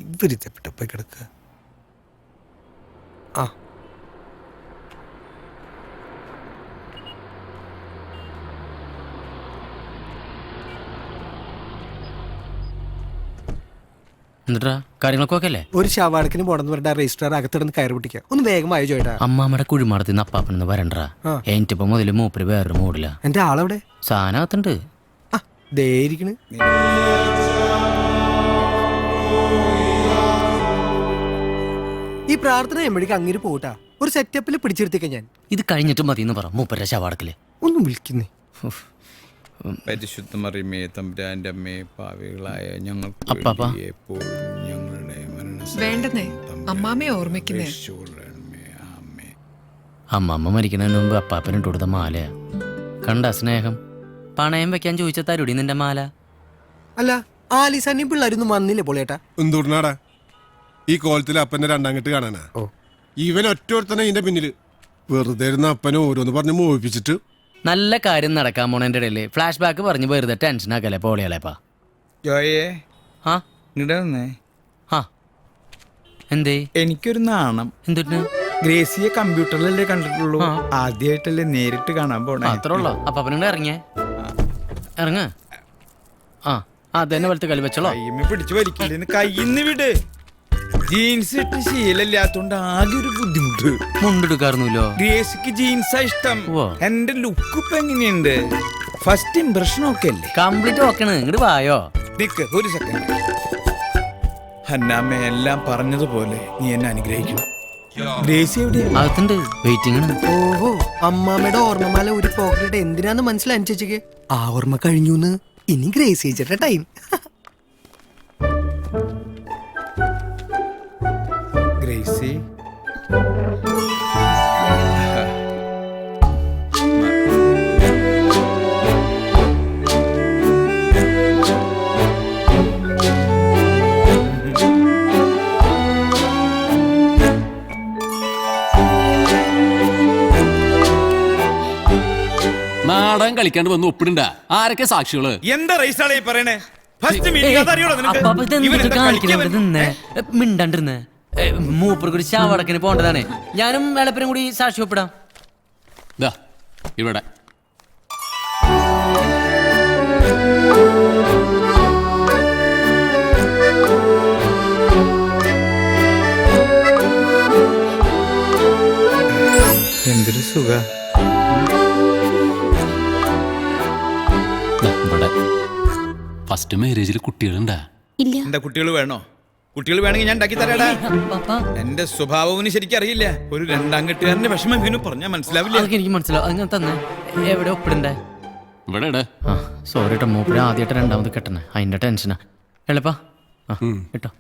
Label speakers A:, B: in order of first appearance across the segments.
A: ഇവരിത്തപ്പെട്ട പോയി കിടക്കുക. ആ
B: എന്നിട്ടാ കാര്യങ്ങളൊക്കെ ഓക്കെ അല്ലേ?
A: ഒരു ശവാടക്കിന് പോണെന്ന് പറഞ്ഞ രജിസ്റ്റർ അകത്തിടന്ന് കയറി പിടിക്കുക. ഒന്ന് വേഗം വായോ ചോട്ടാ.
B: അമ്മാമ്മയുടെ കുഴിമാടത്തിൽ അപ്പാപ്പനെന്ന് വരണ്ടാ. എനിക്കിപ്പോ മുതൽ മൂപ്പര് വേറൊരു മൂടില്ല.
A: എന്റെ ആളെവിടെ?
B: സാധനകത്തുണ്ട്.
A: ആ ദേ ഇരിക്കണ്. ഈ പ്രാർത്ഥന എമ്മടിക്ക് അങ്ങനെ പോട്ടാ. ഒരു സെറ്റപ്പിൽ പിടിച്ചെടുത്തേക്ക ഞാൻ.
B: ഇത് കഴിഞ്ഞിട്ട് മതി എന്ന് പറ മൂപ്പരുടെ ശവാടക്കില്.
A: ഒന്നും വിളിക്കുന്നേ.
C: പരിശുദ്ധ മറിയമേ തമ്പുരാന്റെ അമ്മേ, പാവികളായ ഞങ്ങൾക്ക് ഞങ്ങളുടെ
D: വേണ്ടെന്നേ അമ്മാമ്മയെ ഓർമ്മിക്കുന്നേ.
B: അമ്മമ്മ മരിക്കുന്നതിന് മുമ്പ് അപ്പാപ്പനിട്ട് കൊടുത്ത മാലയാ. കണ്ട സ്നേഹം. പണയം വെക്കാൻ ചോദിച്ച തരുടി നിന്റെ മാല.
A: അല്ല ആലിസന്നി പിള്ളേരൊന്നും വന്നില്ലേ പോളേട്ടാ?
E: എന്തുകൊണ്ടാടാ ഈ കോലത്തിൽ അപ്പന്റെ രണ്ടാംകെട്ട് കാണാനാ? ഇവൻ ഒറ്റൊരുത്തനെ ഇതിന്റെ പിന്നില് വെറുതെ ഇരുന്ന അപ്പനെ ഓരോന്ന് പറഞ്ഞ് മോഹിപ്പിച്ചിട്ട്.
B: നല്ല കാര്യം നടക്കാൻ പോണേന്റെ ഇടയില് ഫ്ലാഷ് ബാക്ക് പറഞ്ഞ് വെറുതെ ടെൻഷൻ ആക്കല്ലേ പോളിയാളേപ്പാ.
C: ജോയേ
B: ആ
C: ഇങ്ങടെ വന്നേ.
B: ആ എന്തേ?
C: എനിക്കൊരു നാണം.
B: എന്തിട്ട്?
C: ഗ്രേസിയെ കമ്പ്യൂട്ടറിലല്ലേ കണ്ടിട്ടുള്ളൂ, ആദ്യമായിട്ടല്ലേ നേരിട്ട് കാണാൻ പോണേ.
B: അത്ര ഉള്ളോ? അപ്പാപ്പനോട് ഇറങ്ങിയേ. ഇറങ്ങ. ആ അതന്നെ പോലത്തെ കളി വെച്ചോളോ.
C: കയ്യമ്മ പിടിച്ചു വലിക്കില്ലെന്ന് കയ്യിന്ന് വിട്. ജീൻസ് ഇട്ട് ശീലമില്ലാത്തോണ്ട് ആകെ ഒരു ബുദ്ധിമുട്ട്.
B: മുണ്ടെടുക്കാറുന്നല്ലോ.
C: ഗ്രേസിക്ക് ജീൻസാ ഇഷ്ടം. എന്റെ ലുക്ക് ഇപ്പൊ എങ്ങനെയുണ്ട്? ഫസ്റ്റ് ഇംപ്രഷൻ ഒക്കെ അല്ലേ?
B: കംപ്ലീറ്റ് ഓക്കെയാണ്. ഇങ്ങോട്ട് വായോ.
C: നിക്ക് ഒരു സെക്കൻഡ്. ഹന്നാമ്മ എല്ലാം പറഞ്ഞതുപോലെ നീ എന്നെ അനുഗ്രഹിക്കണം. ഗ്രേസി എവിടെയാ?
B: അകത്തുണ്ട്, വെയിറ്റിംഗ് ആണ്.
A: ഓഹോ, അമ്മാമ്മയുടെ ഓർമ്മമാല ഒരു പോക്കറ്റ് എന്തിനാന്ന് മനസ്സിലായി ചേച്ചിക്ക്. ആ ഓർമ്മ കഴിഞ്ഞൂന്ന്. ഇനി ഗ്രേസ് ചേച്ചിയുടെ ടൈം.
C: ഗ്രേസി
F: നാടകം കളിക്കാണ്ട് വന്ന് ഒപ്പിടണ്ട. ആരൊക്കെ സാക്ഷികള്?
C: എന്താ റൈസാളെ പറയണേ? ഫസ്റ്റ്
B: മിണ്ടണ്ടിരുന്നേ. മൂപ്പർ കൂടി ശവടക്കിന് പോണ്ടതാണ്. ഞാനും വെളപ്പനും കൂടി സാക്ഷി ഒപ്പിടാം.
F: ഇവിടെ
C: എന്തൊരു സുഖ.
F: ഇവിടെ ഫസ്റ്റ് മാരേജിൽ കുട്ടികളുണ്ടാ?
C: എന്താ കുട്ടികൾ വേണോ? കുട്ടികൾ വേണമെങ്കിൽ ഞാൻ ഉണ്ടാക്കി തരാടാ. എന്റെ സ്വഭാവത്തിന് ശരിക്കും അറിയില്ല. ഒരു രണ്ടാം കെട്ടുകാരന്റെ വിഷമം ഇവന് പറഞ്ഞാൽ മനസ്സിലാവില്ല.
B: എനിക്ക് മനസ്സിലാവും. അങ്ങനെ തന്നെ. എവിടെ ഒപ്പിടണ്ടേ?
F: ഇവിടെ
B: ആ സോറി കേട്ടോ, മൂപ്പര് ആദ്യമായിട്ട് രണ്ടാമത് കെട്ടണേ, അതിന്റെ ടെൻഷനാ. എളുപ്പാ കേട്ടോ.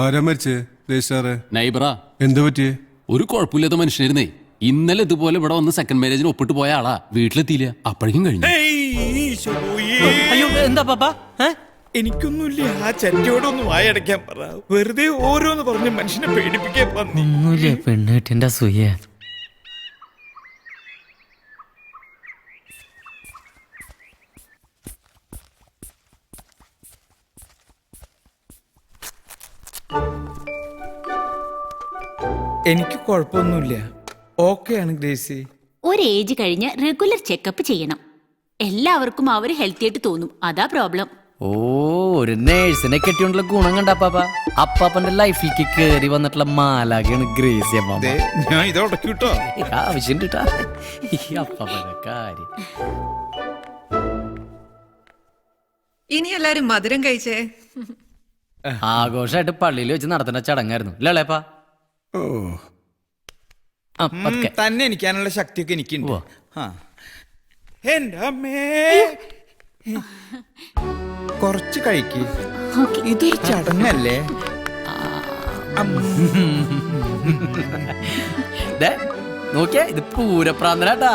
E: ആരാ മരിച്ചേ? രജിസ്ട്രാറെ
F: നൈബറാ.
E: എന്ത് പറ്റിയേ?
F: ഒരു കുഴപ്പമില്ലാത്ത മനുഷ്യനായിരുന്നേ. ഇന്നലെ ഇതുപോലെ ഇവിടെ വന്ന് സെക്കൻഡ് മാരേജിന് ഒപ്പിട്ട് പോയ ആളാ. വീട്ടിലെത്തിയില്ല, അപ്പോഴേക്കും കഴിഞ്ഞു.
B: അയ്യോ എന്താ പാപ്പാ?
C: എനിക്കൊന്നുമില്ല. ആ ചറ്റിയോടൊന്ന് വായടയ്ക്കാൻ പറ. വെറുതെ ഓരോന്ന് പറഞ്ഞ് മനുഷ്യനെ പേടിപ്പിക്കാൻ വന്നി.
B: ഒന്നുമില്ല, പെണ്ണ് കിട്ടിന്റെ അസൂയ.
C: എനിക്ക് കുഴപ്പമൊന്നുമില്ല. ഓക്കെയാണ് ഗ്രേസി.
G: ഒരു ഏജ് കഴിഞ്ഞ് റെഗുലർ ചെക്കപ്പ് ചെയ്യണം. എല്ലാവർക്കും അവർ ഹെൽത്തി ആയിട്ട് തോന്നും, അതാ പ്രോബ്ലം.
B: ഓ, ഒരു നേഴ്സിനെ കെട്ടിയോണ്ടുള്ള ഗുണം കണ്ട അപ്പാപ്പ. അപ്പാപ്പന്റെ ലൈഫിലേക്ക് കേറി വന്നിട്ടുള്ള മാലാകയാണ് ഗ്രേസി അമ്മാമ.
C: ഞാൻ ഇത് ഉടക്കിട്ടോ.
B: ആവശ്യം കിട്ടാ ഈ അപ്പാപ്പന്റെ കാര്യം.
D: ഇനി എല്ലാരും മധുരം കഴിച്ചേ.
B: ആഘോഷമായിട്ട് പള്ളിയിൽ വെച്ച് നടത്തേണ്ട ചടങ്ങായിരുന്നു അല്ലേപ്പാ?
C: തന്നെ എനിക്കാനുള്ള ശക്തിയൊക്കെ എനിക്കുണ്ട്. എന്റെ അമ്മേ, കുറച്ച് കഴിക്ക്. ഇതൊരു ചടങ്ങല്ലേ?
B: നോക്കിയേ, ഇത് പൂരപ്രാന്തനാട്ടാ.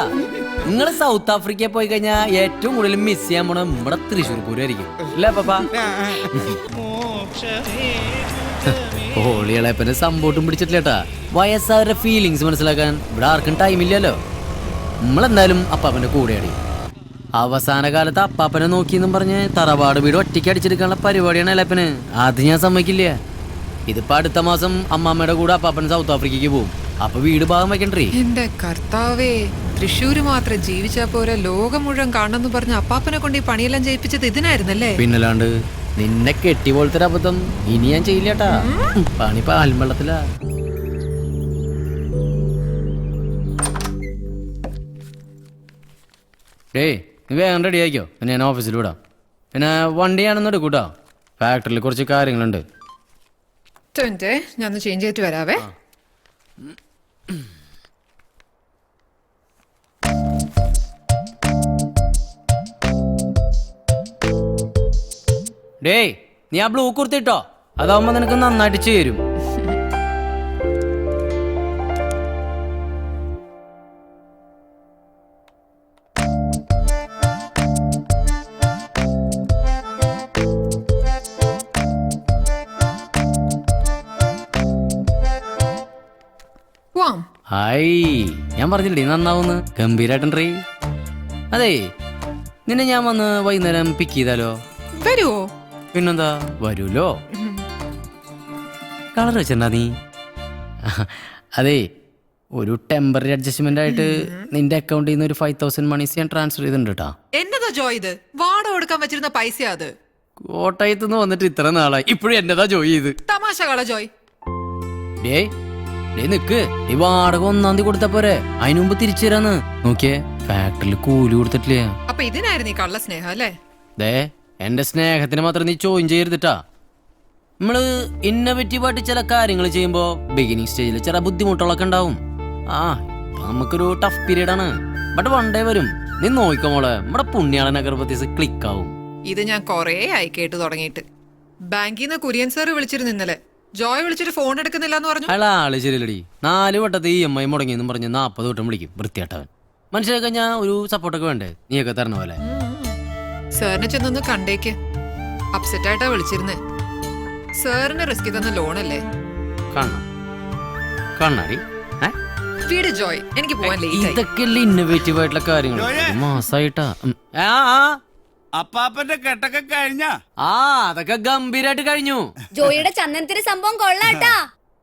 B: നിങ്ങള് സൗത്ത് ആഫ്രിക്കയിൽ പോയി കഴിഞ്ഞാൽ ഏറ്റവും കൂടുതൽ മിസ് ചെയ്യാൻ പോണ നമ്മുടെ തൃശ്ശൂർ പൂരമായിരിക്കും അല്ലേ പാപ്പാ? ഹോളിയളേപ്പനെ സംഭവട്ടും പിടിച്ചിട്ടില്ലേട്ടാ. വയസ്സാവരുടെ ഫീലിങ്സ് മനസ്സിലാക്കാൻ ഇവിടെ ആർക്കും ടൈമില്ലല്ലോ. നമ്മളെന്തായാലും അപ്പാപ്പന്റെ കൂടെയാണ്. അവസാന കാലത്ത് അപ്പാപ്പനെ നോക്കിയെന്നും പറഞ്ഞ് തറവാട് വീട് ഒറ്റയ്ക്ക് അടിച്ചെടുക്കാനുള്ള പരിപാടിയാണ് എലപ്പന്. അത് ഞാൻ സമ്മതിക്കില്ല. ഇതിപ്പോ അടുത്ത മാസം അമ്മാമ്മയുടെ കൂടെ അപ്പാപ്പൻ സൗത്ത് ആഫ്രിക്കയ്ക്ക് പോകും. അപ്പൊ വീട് ഭാഗം വെക്കണ്ടേ?
D: എന്റെ കർത്താവേ, തൃശ്ശൂര് മാത്രം ജീവിച്ചാ പോരാ, ലോകം മുഴുവൻ കാണണമെന്ന് പറഞ്ഞ അപ്പാപ്പനെ കൊണ്ട് ഈ പണിയെല്ലാം ചെയ്യിപ്പിച്ചത് ഇതിനായിരുന്നല്ലേ?
B: പിന്നല്ലാണ്ട് നിന്നെ കെട്ടി പോലത്തെ ഒരു അബദ്ധം ഇനി ഞാൻ ചെയ്യില്ലട്ടാ. പണി പാൽവെള്ളത്തിലാ. ഏയ് നീ വേഗം റെഡി ആയിക്കോ, പിന്നെ ഞാൻ ഓഫീസിൽ വിടാം. പിന്നെ വണ്ടിയാണെന്ന് എടുക്കൂട്ടോ, ഫാക്ടറിയിൽ കുറച്ച് കാര്യങ്ങളുണ്ട്.
D: ഞാൻ ചേഞ്ച് ചെയ്തിട്ട് വരാവേ.
B: ഡേയ് നീ ആ ബ്ലൂ കുർത്തിട്ടോ, അതാവുമ്പോ നിനക്ക് നന്നായിട്ട് ചേരും.
D: പോവാം.
B: ഹായ്, ഞാൻ പറഞ്ഞില്ലേ നന്നാവുന്ന്, ഗംഭീരായിട്ടുണ്ടേ. അതെ, നിന്നെ ഞാൻ വന്ന് വൈകുന്നേരം പിക്ക് ചെയ്താലോ?
D: വരുവോ?
B: പിന്നെന്താ, വരൂലോ. കളർ വെച്ചിട്ടുണ്ടാ നീ? അതെ, ഒരു ടെമ്പററി അഡ്ജസ്റ്റ്മെന്റ് ആയിട്ട് നിന്റെ അക്കൗണ്ടിൽ നിന്ന് ഒരു 5,000 മണീസ് ഞാൻ ട്രാൻസ്ഫർ ചെയ്തിട്ടുണ്ട് കേട്ടാ.
D: എന്നതാ ജോയ് ഇത്? വാടക കൊടുക്കാൻ വെച്ചിരുന്ന പൈസ അത്.
B: കോട്ടയത്ത് നിന്ന് വന്നിട്ട് ഇത്ര നാളായി, ഇപ്പോഴും എന്നതാ ജോയി ചെയ്ത്.
D: തമാശ കള ജോയ്.
B: നിക്ക്, ഈ വാടക 1-ാം തീയതി കൊടുത്താ പോരെ, അതിനു മുമ്പ് തിരിച്ചു തരാന്ന്. നോക്കിയേ, ഫാക്ടറിയിൽ കൂലി കൊടുത്തിട്ടില്ല.
D: അപ്പൊ ഇതിനായിരുന്നു ഈ കള്ള സ്നേഹം അല്ലേ?
B: ദേ, എന്റെ സ്നേഹത്തിന് മാത്രം നീ ചോദ്യം ചെയ്യരുതിട്ടാ. നമ്മള് ഇന്നോവേറ്റീവായിട്ട് ചില കാര്യങ്ങൾ ചെയ്യുമ്പോ ബിഗിനിങ് സ്റ്റേജിൽ ചില ബുദ്ധിമുട്ടുകളൊക്കെ ഉണ്ടാവും. ഇപ്പൊ നമുക്കൊരു ടഫ് പീരീഡ് ആണ്. ബട്ട് വൺ ഡേ വരും. നീ നോക്കിക്കോ മോളെ, നമ്മുടെ പുണ്യാളൻ അഗർബത്തീസ് ക്ലിക്ക് ആവും.
D: ഇത് ഞാൻ കൊറേ ആയി കേട്ട് തുടങ്ങിയിട്ട്. ബാങ്കിൽ നിന്ന് കുര്യൻ സാറ് വിളിച്ചിരുന്നു ഇന്നലെ. ജോയ് വിളിച്ചിട്ട് ഫോൺ എടുക്കുന്നില്ല എന്ന് പറഞ്ഞു.
B: അയാൾ ആള് ശരിയല്ലടി. 4 വട്ടത്തെ EMI മുടങ്ങിയെന്നും പറഞ്ഞ് 40 വട്ടം വിളിക്കും വൃത്തിയാട്ടവൻ. മനുഷ്യരെ കഴിഞ്ഞാൽ ഒരു സപ്പോർട്ടൊക്കെ വേണ്ടേ, നീയൊക്കെ തരണ പോലെ.
D: സാറിനെ ചെന്നൊന്ന് കണ്ടേക്ക്. അപ്സെറ്റ് ആയിട്ടാ വിളിച്ചിരുന്നേ. സാറിന് റിസ്കി തന്ന ലോണല്ലേ?
B: കണ്ണാടി
D: വീട് ജോയ്, എനിക്ക് പോവാൻ ലേറ്റ് ആയി.
B: ഇതൊക്കെയല്ലേ ഇന്നോവേറ്റീവ് ആയിട്ടുള്ള കാര്യങ്ങൾ. മാസായിട്ടാ.
H: അപ്പാപ്പന്റെ കെട്ടൊക്കെ കഴിഞ്ഞ?
B: അതൊക്കെ ഗംഭീരായിട്ട് കഴിഞ്ഞു.
I: ജോയിയുടെ ചന്ദനത്തിന് സംഭവം കൊള്ളാട്ടാ.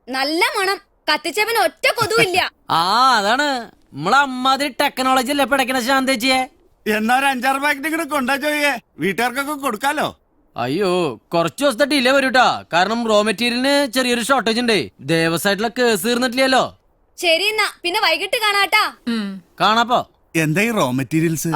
I: നല്ല മണം, കത്തിച്ചവൻ ഒറ്റ കൊതുവില്ല.
B: അതാണ് നമ്മളെ അമ്മാതിരി ടെക്നോളജി അല്ലേ പിടക്കണ ശാന്തേച്ചിയെ.
H: എന്നാ ഒരു 5-6 പാക്കറ്റ് ഇങ്ങനെ കൊണ്ടാ ജോയിയെ, വീട്ടുകാർക്കൊക്കെ കൊടുക്കാലോ.
B: അയ്യോ, കുറച്ച് ദിവസത്തെ ഡിലേ വരൂട്ടാ, കാരണം റോ മെറ്റീരിയലിന് ചെറിയൊരു ഷോർട്ടേജ് ഉണ്ട്. ദേവസായിട്ടുള്ള കേസ് തീർന്നിട്ടില്ലല്ലോ.
I: ശരി എന്നാ പിന്നെ വൈകിട്ട് കാണാട്ടാ.
B: കാണാപ്പോ.
H: എന്താ ഈ റോ മെറ്റീരിയൽസ്?